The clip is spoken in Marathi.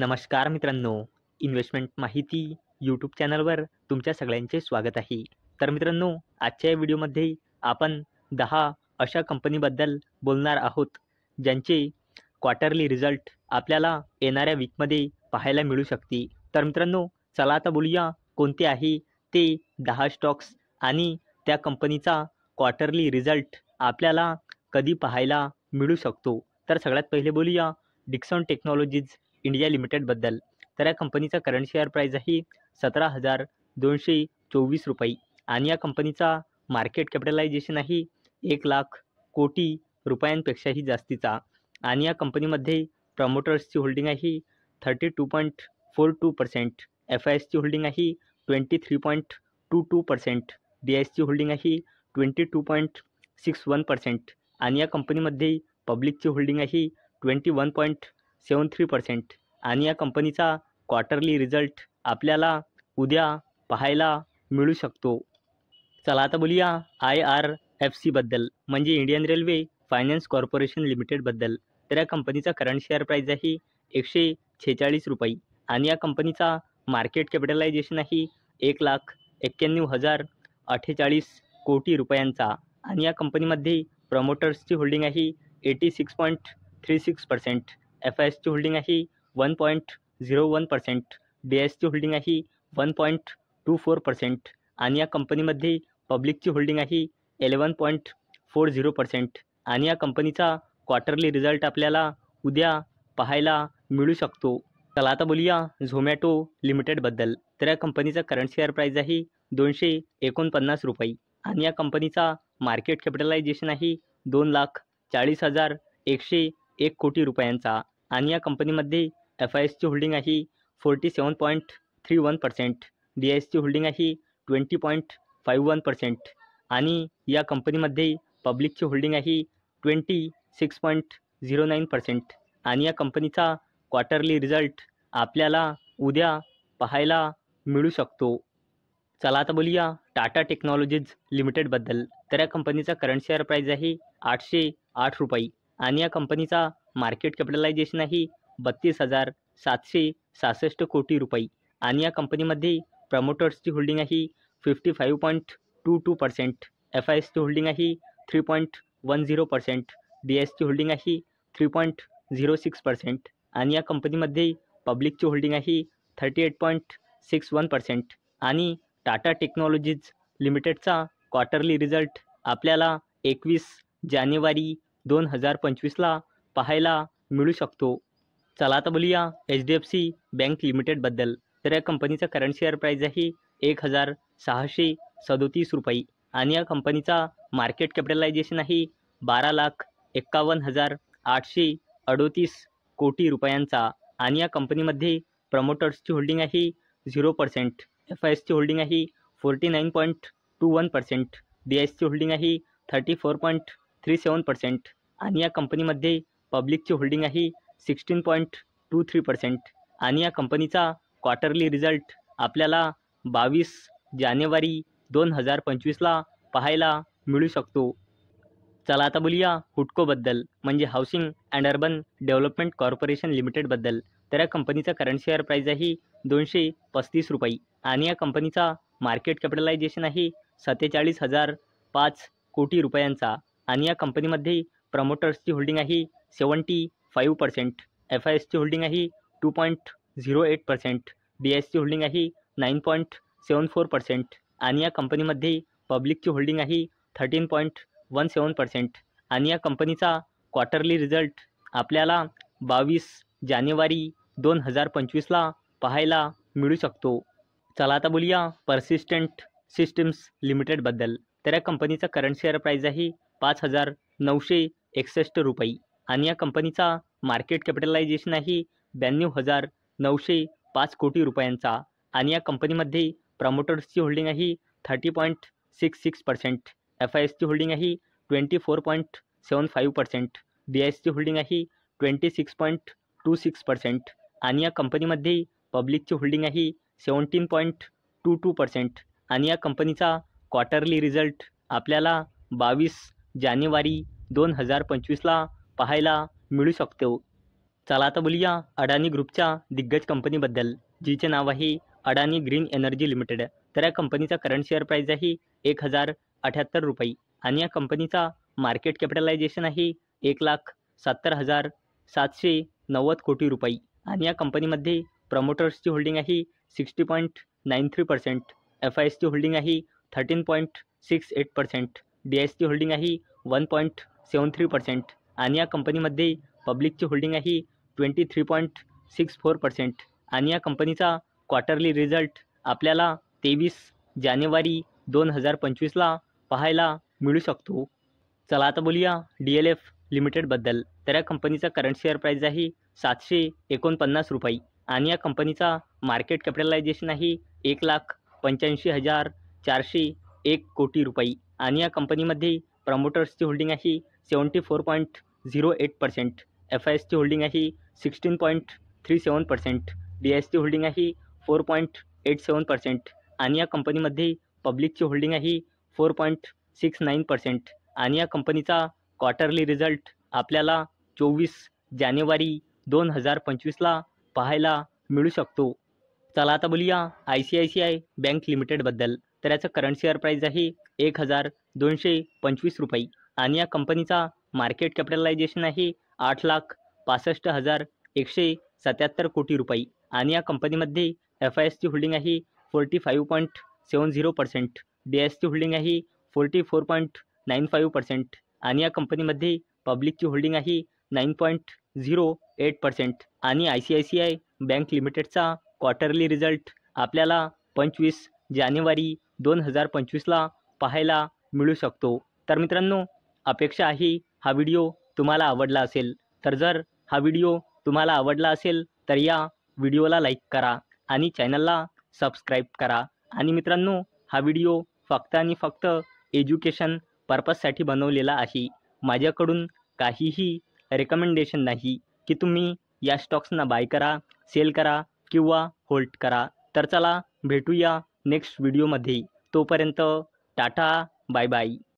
नमस्कार मित्रांनो, इन्व्हेस्टमेंट माहिती यूट्यूब चॅनलवर तुमच्या सगळ्यांचे स्वागत आहे. तर मित्रांनो, आजच्या या व्हिडिओमध्ये आपण 10 अशा कंपनीबद्दल बोलणार आहोत, ज्यांचे क्वार्टरली रिझल्ट आपल्याला येणाऱ्या वीकमध्ये पाहायला मिळू शकते. तर मित्रांनो, चला आता बोलूया कोणते आहे ते 10 स्टॉक्स आणि त्या कंपनीचा क्वार्टरली रिझल्ट आपल्याला कधी पाहायला मिळू शकतो. तर सगळ्यात पहिले बोलूया डिक्सन टेक्नॉलॉजीज इंडिया लिमिटेडबद्दल. तर या कंपनीचा करंट शेअर प्राईस आहे 17,224 रुपये आणि या कंपनीचा मार्केट कॅपिटलायझेशन आहे 1,00,000 कोटी रुपयांपेक्षाही जास्तीचा आणि या कंपनीमध्ये प्रमोटर्सची होल्डिंग आहे 32.42%, एफ आय एसची होल्डिंग आहे 23.22%, डी आय एसची होल्डिंग आहे 22.61% आणि या कंपनीमध्ये पब्लिकची होल्डिंग आहे 21.73% आणि या कंपनीचा क्वार्टरली रिझल्ट आपल्याला उद्या पाहायला मिळू शकतो. चला आता बोलूया IRFCबद्दल, म्हणजे इंडियन रेल्वे फायनान्स कॉर्पोरेशन लिमिटेडबद्दल. तर या कंपनीचा करंट शेअर प्राईस आहे 146 रुपये आणि या कंपनीचा मार्केट कॅपिटलायझेशन आहे 1,91,048 कोटी रुपयांचा आणि या कंपनीमध्ये प्रमोटर्सची होल्डिंग आहे 86.36%, एफ आय एसची होल्डिंग आहे 1.01%, डी आय एसची होल्डिंग आहे 1.24% आणि या कंपनीमध्ये पब्लिकची होल्डिंग आहे 11.40% आणि या कंपनीचा क्वार्टरली रिझल्ट आपल्याला उद्या पाहायला मिळू शकतो. चला आता बोलूया झोमॅटो लिमिटेडबद्दल. तर या कंपनीचा करंट शेअर प्राईस आहे 249 रुपये आणि या कंपनीचा मार्केट कॅपिटलायझेशन आहे 2,40,101 कोटी रुपयांचा आणि या कंपनीमध्ये एफ आय एसची होल्डिंग आहे 47.31%, डी आय एसची होल्डिंग आहे 20.51% आणि या कंपनीमध्ये पब्लिकची होल्डिंग आहे 26.09% आणि या कंपनीचा क्वार्टरली रिझल्ट आपल्याला उद्या पाहायला मिळू शकतो. चला आता बोलूया टाटा टेक्नॉलॉजीज लिमिटेडबद्दल. तर या कंपनीचा करंट शेअर प्राईस आहे 808 रुपये आणि या कंपनीचा मार्केट कॅपिटलायझेशन आहे 32,766 कोटी रुपये आणि या कंपनीमध्ये प्रमोटर्सची होल्डिंग आहे 55.22%, एफ आय एसची होल्डिंग आहे 3.10%, डी आय एसची होल्डिंग आहे 3.06% आणि या कंपनीमध्ये पब्लिकची होल्डिंग आहे 38.61% आणि टाटा टेक्नॉलॉजीज लिमिटेडचा क्वार्टरली रिझल्ट आपल्याला 21 जानेवारी 2025ला पाहायला मिळू शकतो. चला आता बोलूया HDFC बँक लिमिटेडबद्दल. तर या कंपनीचा करंट शेअर प्राईस आहे 1,637 रुपये आणि या कंपनीचा मार्केट कॅपिटलायझेशन आहे 12,51,838 कोटी रुपयांचा आणि या कंपनीमध्ये प्रमोटर्सची होल्डिंग आहे 0%, एफ आय एसची होल्डिंग आहे 49.21%, डी आय एसची होल्डिंग आहे 34.37% आणि या कंपनीमध्ये पब्लिकची होल्डिंग आहे 16.23% आणि या कंपनीचा क्वार्टरली रिझल्ट आपल्याला 22 जानेवारी 2025ला पाहायला मिळू शकतो. चला आता बोलूया हुडकोबद्दल, म्हणजे housing and urban development corporation लिमिटेडबद्दल. तर या कंपनीचा करंट शेअर प्राईस आहे 235 रुपये आणि या कंपनीचा मार्केट कॅपिटलायझेशन आहे 47,005 कोटी रुपयांचा आणि या कंपनीमध्ये प्रमोटर्सची होल्डिंग आहे 75%, एफ आय एसची होल्डिंग आहे 2.08%, डी आय एसची होल्डिंग आहे 9.74% आणि या कंपनीमध्ये पब्लिकची होल्डिंग आहे 13.17% आणि या कंपनीचा क्वार्टरली रिझल्ट आपल्याला 22 जानेवारी 2025ला पाहायला मिळू शकतो. चला आता बोलूया पर्सिस्टंट सिस्टम्स लिमिटेडबद्दल. तर या कंपनीचा करंट शेअर प्राईस आहे 5,961 रुपये आणि या कंपनीचा मार्केट कॅपिटलायझेशन आहे 92,905 कोटी रुपयांचा आणि या कंपनीमध्ये प्रमोटर्सची होल्डिंग आहे 30.66%, एफ आय एसची होल्डिंग आहे 24.75%, डी आय एसची होल्डिंग आहे 26.26% आणि या कंपनीमध्ये पब्लिकची होल्डिंग आहे 17.22% आणि या कंपनीचा क्वार्टरली रिझल्ट आपल्याला 22 जानेवारी 2025ला पाहायला मिळू शकतो. चला आता बोलूया अडानी ग्रुपच्या दिग्गज कंपनीबद्दल, जिचे नाव आहे अडानी ग्रीन एनर्जी लिमिटेड. तर या कंपनीचा करंट शेअर प्राईस आहे 1078 रुपये आणि या कंपनीचा मार्केट कॅपिटलायझेशन आहे 1,70,790 कोटी रुपये आणि या कंपनीमध्ये प्रमोटर्सची होल्डिंग आहे 60.93%, FISची होल्डिंग आहे 13.68%, DISची होल्डिंग आहे 1.73% आणि या कंपनीमध्ये पब्लिकची होल्डिंग आहे 23.64% आणि या कंपनीचा क्वार्टरली रिझल्ट आपल्याला 23 जानेवारी 2025ला पाहायला मिळू शकतो. चला आता बोलूया DLF लिमिटेडबद्दल. तर या कंपनीचा करंट शेअर प्राईस आहे 749 रुपये आणि या कंपनीचा मार्केट कॅपिटलायझेशन आहे 1,85,401 कोटी रुपये आणि या कंपनीमध्ये प्रमोटर्सची होल्डिंग आहे 74.08%, FISची होल्डिंग आहे 16.37%, DISची होल्डिंग आहे 4.87% आणि या कंपनीमध्ये पब्लिकची होल्डिंग आहे 4.69% आणि या कंपनीचा क्वार्टरली रिझल्ट आपल्याला 24 जानेवारी 2025ला पाहायला मिळू शकतो. चला आता बोलूया ICICI बँक लिमिटेडबद्दल. तर याचं करंट शेअर प्राईस आहे 1,225 रुपये आणि या कंपनीचा मार्केट कॅपिटलायझेशन आहे 8,65,177 कोटी रुपये आणि या कंपनीमध्ये FISची होल्डिंग आहे 45.70%, DISची होल्डिंग आहे 44.95% आणि या कंपनीमध्ये पब्लिकची होल्डिंग आहे 9.08% आणि ICICI बँक लिमिटेडचा क्वार्टरली रिझल्ट आपल्याला 25 जानेवारी 2025ला पाहायला मिळू शकतो. तर मित्रांनो, अपेक्षा आहे हा व्हिडिओ तुम्हाला आवडला असेल. तर जर हा व्हिडिओ तुम्हाला आवडला असेल तर या व्हिडिओला लाईक करा आणि चॅनलला सबस्क्राईब करा. आणि मित्रांनो, हा व्हिडिओ फक्त आणि फक्त एज्युकेशन पर्पजसाठी बनवलेला आहे. माझ्याकडून काहीही रेकमेंडेशन नाही की तुम्ही या स्टॉक्सना बाय करा, सेल करा किंवा होल्ड करा. तर चला भेटूया नेक्स्ट व्हिडिओमध्ये. तोपर्यंत टाटा, बाय बाय.